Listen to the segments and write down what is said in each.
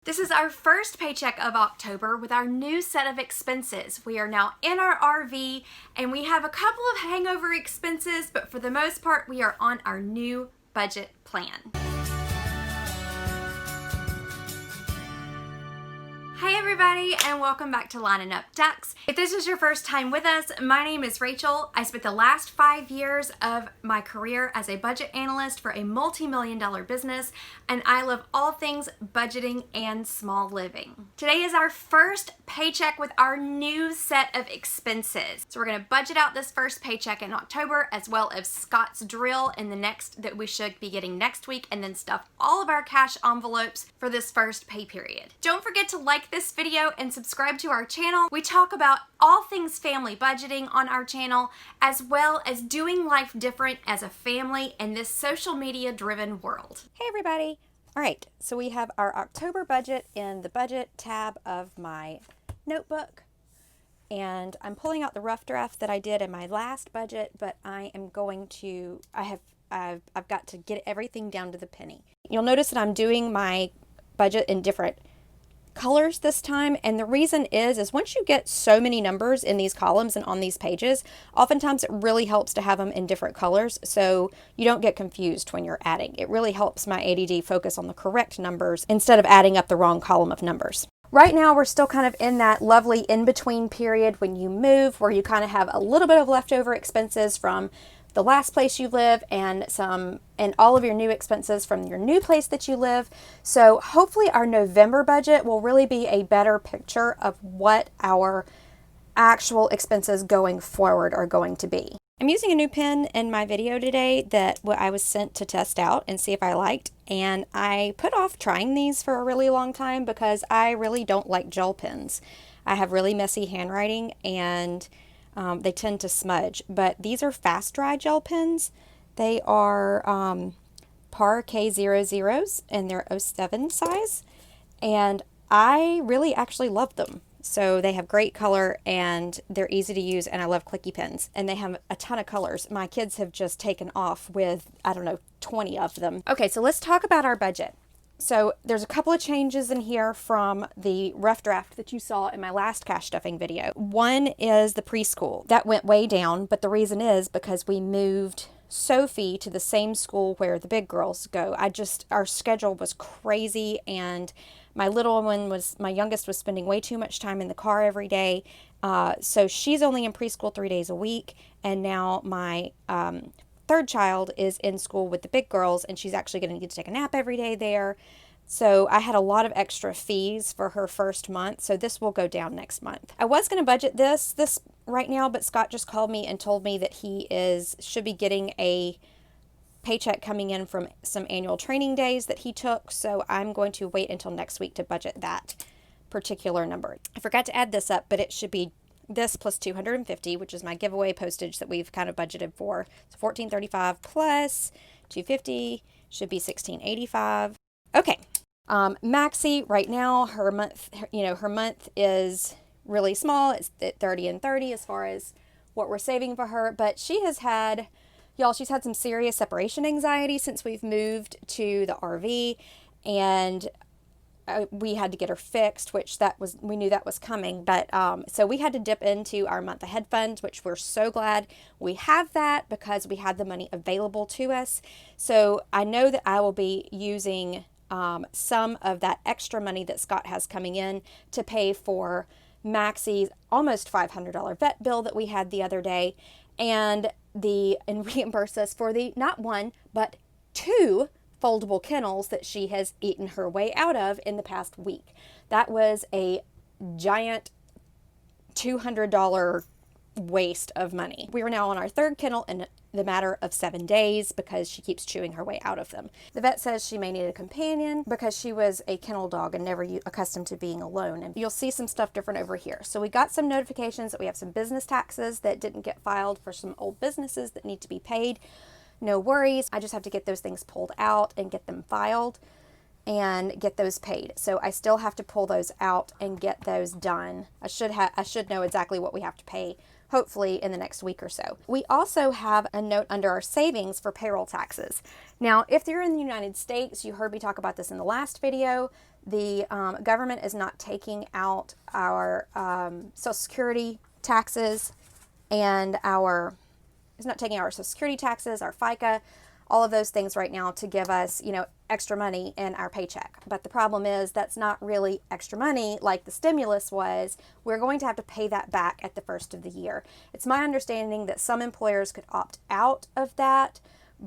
This is our first paycheck of October with our new set of expenses. We are now in our RV and we have a couple of hangover expenses, but for the most part, we are on our new budget plan. Hey everybody, and welcome back to Lining Up Ducks. If this is your first time with us, my name is Rachel. I spent the last 5 years of my career as a budget analyst for a multi-million-dollar business, and I love all things budgeting and small living. Today is our first paycheck with our new set of expenses. So we're gonna budget out this first paycheck in October, as well as Scott's drill in the next that we should be getting next week, and then stuff all of our cash envelopes for this first pay period. Don't forget to like this video and subscribe to our channel. We talk about all things family budgeting on our channel, as well as doing life different as a family in this social media driven world. Hey everybody. All right, so we have our October budget in the budget tab of my notebook, and I'm pulling out the rough draft that I did in my last budget, but I've got to get everything down to the penny. You'll notice that I'm doing my budget in different colors this time, and the reason is once you get so many numbers in these columns and on these pages, oftentimes it really helps to have them in different colors so you don't get confused when you're adding. It really helps my ADD focus on the correct numbers instead of adding up the wrong column of numbers. Right now we're still kind of in that lovely in-between period when you move, where you kind of have a little bit of leftover expenses from the last place you live and all of your new expenses from your new place that you live. So hopefully our November budget will really be a better picture of what our actual expenses going forward are going to be. I'm using a new pen in my video today that I was sent to test out and see if I liked, and I put off trying these for a really long time because I really don't like gel pens. I have really messy handwriting and they tend to smudge, but these are fast dry gel pens. They are PAR K00s and they're 07 size, and I really actually love them. So they have great color and they're easy to use, and I love clicky pens, and they have a ton of colors. My kids have just taken off with, I don't know, 20 of them. Okay, so let's talk about our budget. So there's a couple of changes in here from the rough draft that you saw in my last cash stuffing video. One is the preschool. That went way down, but the reason is because we moved Sophie to the same school where the big girls go. Our schedule was crazy, and my youngest was spending way too much time in the car every day. So she's only in preschool 3 days a week, and now my third child is in school with the big girls, and she's actually going to need to take a nap every day there. So I had a lot of extra fees for her first month, so this will go down next month. I was going to budget this right now, but Scott just called me and told me that he should be getting a paycheck coming in from some annual training days that he took, so I'm going to wait until next week to budget that particular number. I forgot to add this up, but it should be this plus $250, which is my giveaway postage that we've kind of budgeted for. So $14.35 plus $250 should be $16.85. Okay, Maxie right now, her month is really small. It's at 30 and 30 as far as what we're saving for her, but she's had some serious separation anxiety since we've moved to the RV, and we had to get her fixed, which we knew that was coming, but so we had to dip into our month ahead fund, which we're so glad we have that because we had the money available to us. So I know that I will be using some of that extra money that Scott has coming in to pay for Maxie's almost $500 vet bill that we had the other day, and reimburse us for the not one but two foldable kennels that she has eaten her way out of in the past week. That was a giant $200 waste of money. We are now on our third kennel in the matter of 7 days because she keeps chewing her way out of them. The vet says she may need a companion because she was a kennel dog and never accustomed to being alone. And you'll see some stuff different over here. So we got some notifications that we have some business taxes that didn't get filed for some old businesses that need to be paid. No worries, I just have to get those things pulled out and get them filed and get those paid. So I still have to pull those out and get those done. I should know exactly what we have to pay, hopefully in the next week or so. We also have a note under our savings for payroll taxes. Now, if you're in the United States, you heard me talk about this in the last video, the government is not taking out our Social Security taxes and our Social Security taxes, our FICA, all of those things right now to give us, extra money in our paycheck. But the problem is that's not really extra money like the stimulus was. We're going to have to pay that back at the first of the year. It's my understanding that some employers could opt out of that,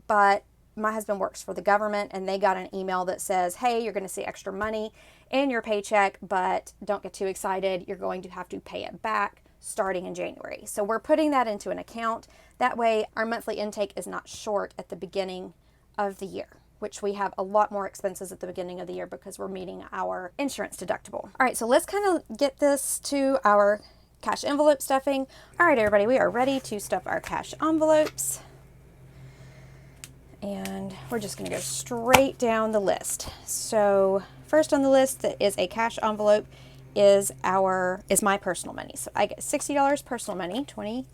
but my husband works for the government and they got an email that says, hey, you're going to see extra money in your paycheck, but don't get too excited. You're going to have to pay it back starting in January. So we're putting that into an account. That way our monthly intake is not short at the beginning of the year, which we have a lot more expenses at the beginning of the year because we're meeting our insurance deductible. All right, so let's kind of get this to our cash envelope stuffing. All right, everybody, we are ready to stuff our cash envelopes. And we're just gonna go straight down the list. So first on the list that is a cash envelope is my personal money. So I get $60 personal money, 20,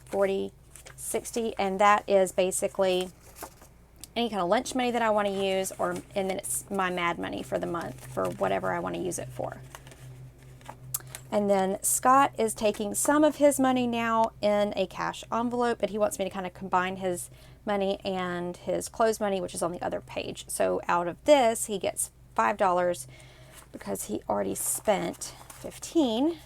40, 60, and that is basically any kind of lunch money that I want to use, and then it's my mad money for the month for whatever I want to use it for. And then Scott is taking some of his money now in a cash envelope, and he wants me to kind of combine his money and his clothes money, which is on the other page. So out of this, he gets $5 because he already spent $15.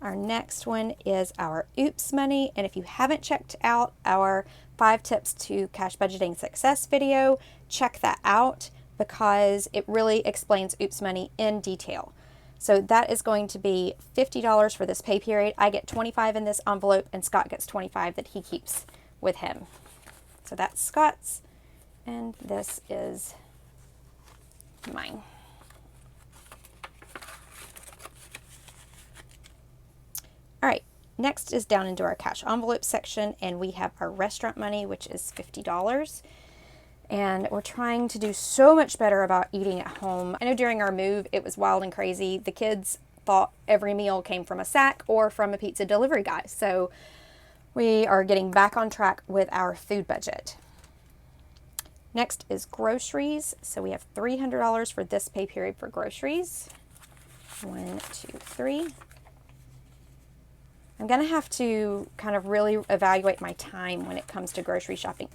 Our next one is our oops money. And if you haven't checked out our 5 tips to cash budgeting success video, check that out because it really explains oops money in detail. So that is going to be $50 for this pay period. I get $25 in this envelope and Scott gets $25 that he keeps with him. So that's Scott's and this is mine. All right, next is down into our cash envelope section, and we have our restaurant money, which is $50. And we're trying to do so much better about eating at home. I know during our move, it was wild and crazy. The kids thought every meal came from a sack or from a pizza delivery guy. So we are getting back on track with our food budget. Next is groceries. So we have $300 for this pay period for groceries. 1, 2, 3. I'm going to have to kind of really evaluate my time when it comes to grocery shopping.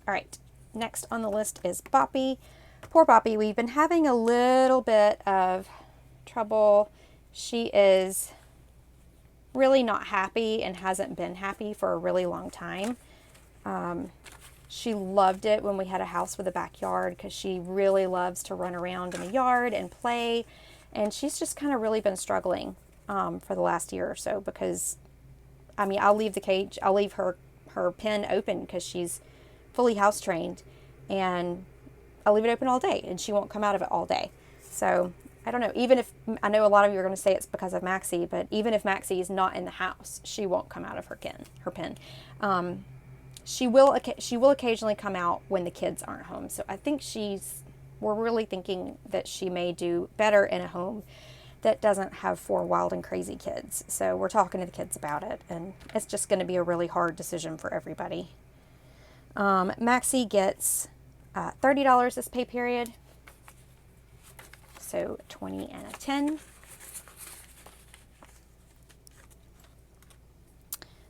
All right, next on the list is Boppy. Poor Boppy, we've been having a little bit of trouble. She is really not happy and hasn't been happy for a really long time. She loved it when we had a house with a backyard because she really loves to run around in the yard and play. And she's just kind of really been struggling for the last year or so because, I'll leave the cage, I'll leave her pen open because she's fully house trained, and I'll leave it open all day and she won't come out of it all day. So I don't know, even if, I know a lot of you are going to say it's because of Maxie, but even if Maxie is not in the house, she won't come out of her pen. She will occasionally come out when the kids aren't home. So I think we're really thinking that she may do better in a home that doesn't have 4 wild and crazy kids. So we're talking to the kids about it, and it's just going to be a really hard decision for everybody. Maxie gets $30 this pay period. So 20 and a 10.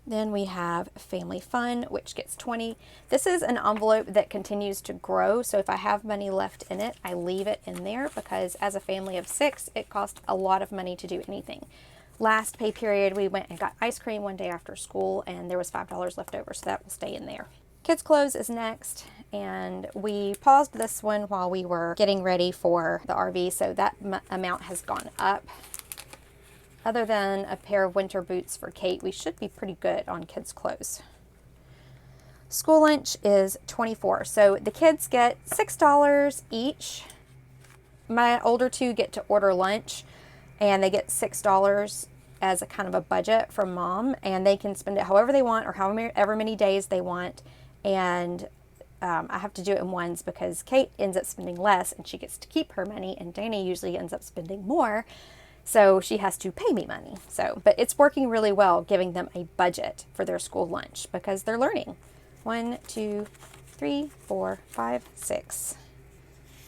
Then we have Family Fun, which gets 20. This is an envelope that continues to grow. So if I have money left in it, I leave it in there because as a family of 6, it costs a lot of money to do anything. Last pay period, we went and got ice cream one day after school and there was $5 left over. So that will stay in there. Kids clothes is next, and we paused this one while we were getting ready for the RV, so that amount has gone up. Other than a pair of winter boots for Kate, we should be pretty good on kids clothes. School lunch is $24, so the kids get $6 each. My older 2 get to order lunch, and they get $6 as a kind of a budget from mom, and they can spend it however they want or however many days they want. And I have to do it in ones because Kate ends up spending less and she gets to keep her money, and Dana usually ends up spending more, so she has to pay me money. But it's working really well giving them a budget for their school lunch because they're learning. 1, 2, 3, 4, 5, 6,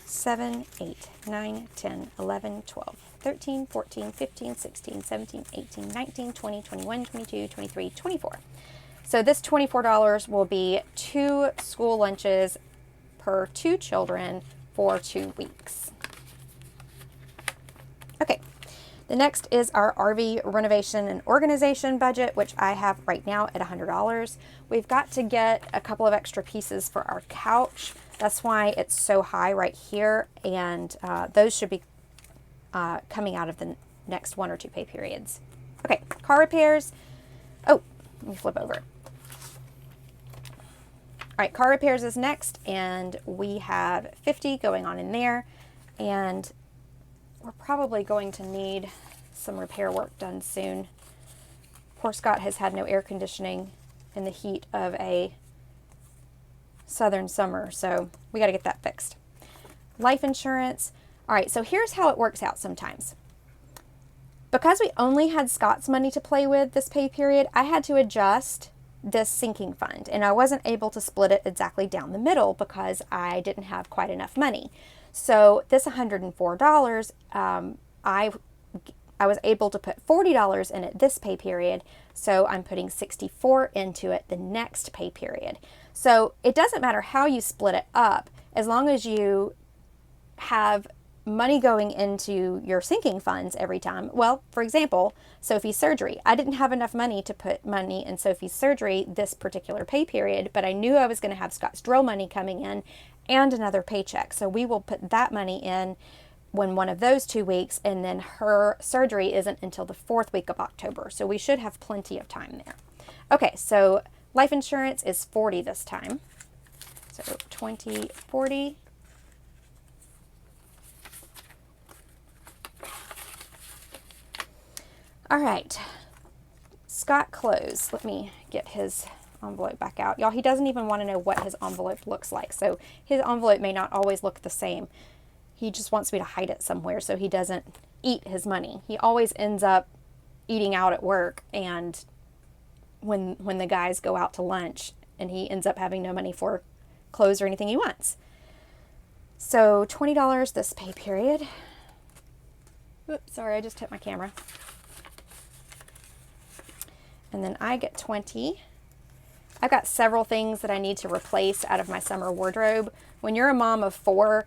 7, 8, 9, 10, 11, 12, 13, 14, 15, 16, 17, 18, 19, 20, 21, 22, 23, 24. So this $24 will be 2 school lunches per 2 children for 2 weeks. Okay, the next is our RV renovation and organization budget, which I have right now at $100. We've got to get a couple of extra pieces for our couch. That's why it's so high right here, and those should be coming out of the next 1 or 2 pay periods. Okay, car repairs. Oh, let me flip over. All right, car repairs is next, and we have 50 going on in there, and we're probably going to need some repair work done soon. Poor Scott has had no air conditioning in the heat of a southern summer, so we got to get that fixed. Life insurance. All right, so here's how it works out sometimes. Because we only had Scott's money to play with this pay period, I had to adjust this sinking fund, and I wasn't able to split it exactly down the middle because I didn't have quite enough money. So this $104, I was able to put $40 in it this pay period, so I'm putting $64 into it the next pay period. So it doesn't matter how you split it up, as long as you have money going into your sinking funds every time. Well, for example, Sophie's surgery. I didn't have enough money to put money in Sophie's surgery this particular pay period, but I knew I was going to have Scott's drill money coming in and another paycheck. So we will put that money in when one of those 2 weeks, and then her surgery isn't until the 4th week of October. So we should have plenty of time there. Okay, so life insurance is $40 this time. So 20, 40. All right, Scott clothes. Let me get his envelope back out. Y'all, he doesn't even want to know what his envelope looks like. So his envelope may not always look the same. He just wants me to hide it somewhere so he doesn't eat his money. He always ends up eating out at work, and when the guys go out to lunch, and he ends up having no money for clothes or anything he wants. So $20 this pay period. Oops, sorry, I just hit my camera. And then I get 20. I've got several things that I need to replace out of my summer wardrobe. When you're a mom of 4,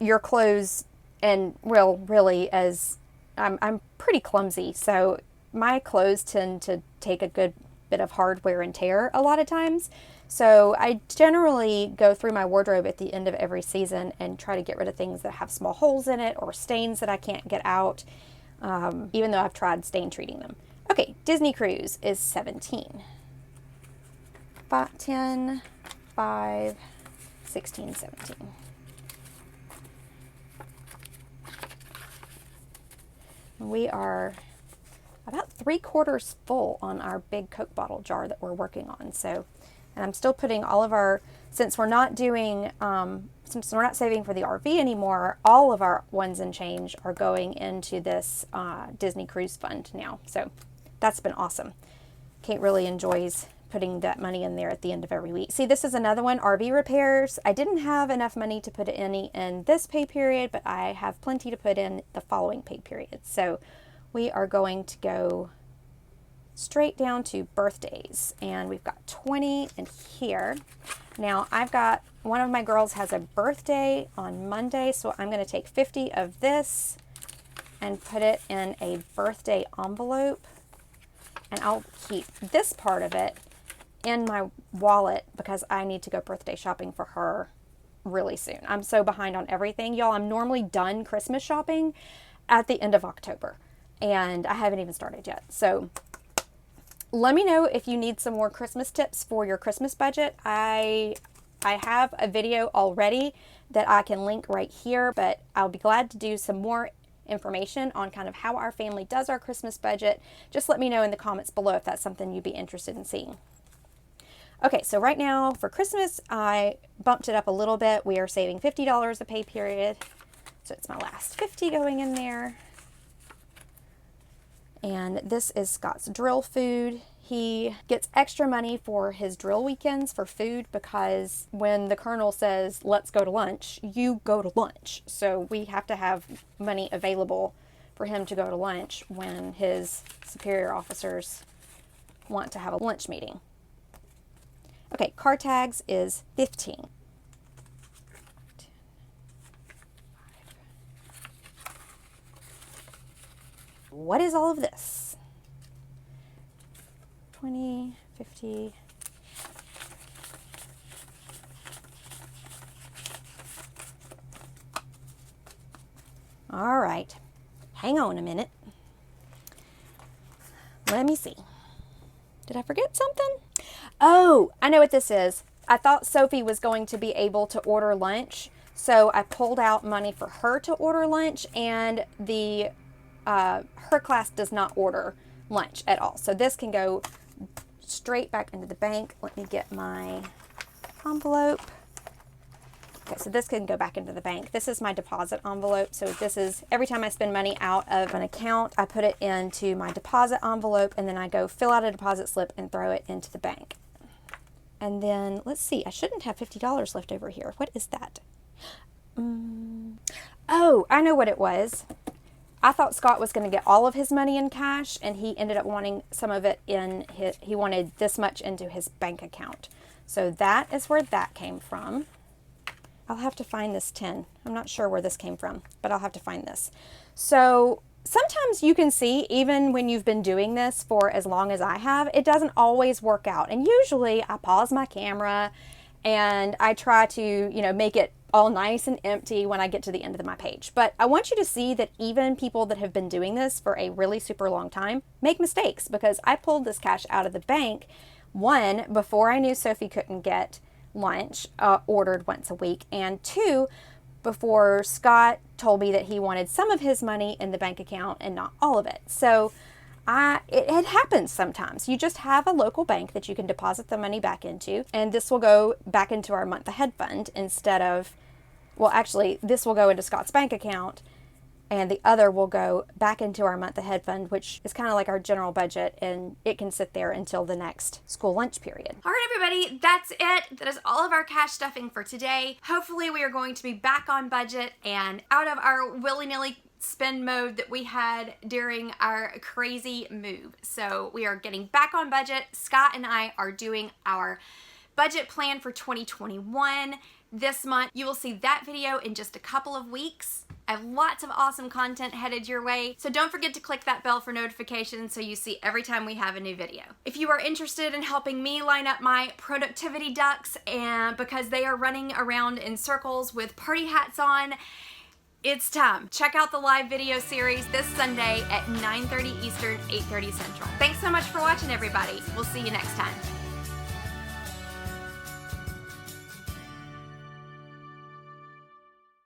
your clothes, and well, really, as I'm pretty clumsy, so my clothes tend to take a good bit of hard wear and tear a lot of times. So I generally go through my wardrobe at the end of every season and try to get rid of things that have small holes in it or stains that I can't get out, even though I've tried stain treating them. Okay, Disney cruise is 17. 10, 5, 16, 17. We are about 3/4 full on our big Coke bottle jar that we're working on. So, and I'm still putting all of our, since we're not doing, since we're not saving for the RV anymore, all of our ones and change are going into this Disney cruise fund now. So that's been awesome. Kate really enjoys putting that money in there at the end of every week. See, this is another one, RV repairs. I didn't have enough money to put any in this pay period, but I have plenty to put in the following pay period. So we are going to go straight down to birthdays, and we've got 20 in here. Now I've got, one of my girls has a birthday on Monday, so I'm going to take 50 of this and put it in a birthday envelope, and I'll keep this part of it in my wallet because I need to go birthday shopping for her really soon. I'm so behind on everything. Y'all, I'm normally done Christmas shopping at the end of October, and I haven't even started yet. So let me know if you need some more Christmas tips for your Christmas budget. I have a video already that I can link right here, but I'll be glad to do some more information on kind of how our family does our Christmas budget. Just let me know in the comments below if that's something you'd be interested in seeing. Okay, so right now for Christmas, I bumped it up a little bit. We are saving $50 a pay period. So it's my last 50 going in there. And this is Scott's drill food. He gets extra money for his drill weekends for food because when the colonel says, let's go to lunch, you go to lunch. So we have to have money available for him to go to lunch when his superior officers want to have a lunch meeting. Okay, car tags is 15. What is all of this? 20, 50. All right. Hang on a minute. Let me see. Did I forget something? Oh, I know what this is. I thought Sophie was going to be able to order lunch, so I pulled out money for her to order lunch, and her class does not order lunch at all. So this can go straight back into the bank. Let me get my envelope. Okay, so this can go back into the bank. This is my deposit envelope. So this is every time I spend money out of an account, I put it into my deposit envelope, and then I go fill out a deposit slip and throw it into the bank. And then let's see, I shouldn't have $50 left over here. What is that? Oh, I know what it was. I thought Scott was going to get all of his money in cash, and he ended up wanting some of it he wanted this much into his bank account. So that is where that came from. I'll have to find this 10. I'm not sure where this came from, but I'll have to find this. So sometimes you can see, even when you've been doing this for as long as I have, it doesn't always work out. And usually I pause my camera and I try to, make it all nice and empty when I get to the end of my page. But I want you to see that even people that have been doing this for a really super long time make mistakes, because I pulled this cash out of the bank, one, before I knew Sophie couldn't get lunch ordered once a week, and two, before Scott told me that he wanted some of his money in the bank account and not all of it. So it happens sometimes. You just have a local bank that you can deposit the money back into, and this will go back into our month ahead fund instead of, well, actually, this will go into Scott's bank account, and the other will go back into our month ahead fund, which is kind of like our general budget, and it can sit there until the next school lunch period. All right, everybody, that's it. That is all of our cash stuffing for today. Hopefully we are going to be back on budget and out of our willy-nilly spend mode that we had during our crazy move. So we are getting back on budget. Scott and I are doing our budget plan for 2021 this month. You will see that video in just a couple of weeks. I have lots of awesome content headed your way, so don't forget to click that bell for notifications so you see every time we have a new video. If you are interested in helping me line up my productivity ducks, and because they are running around in circles with party hats on, it's time. Check out the live video series this Sunday at 9:30 Eastern, 8:30 Central. Thanks so much for watching, everybody. We'll see you next time.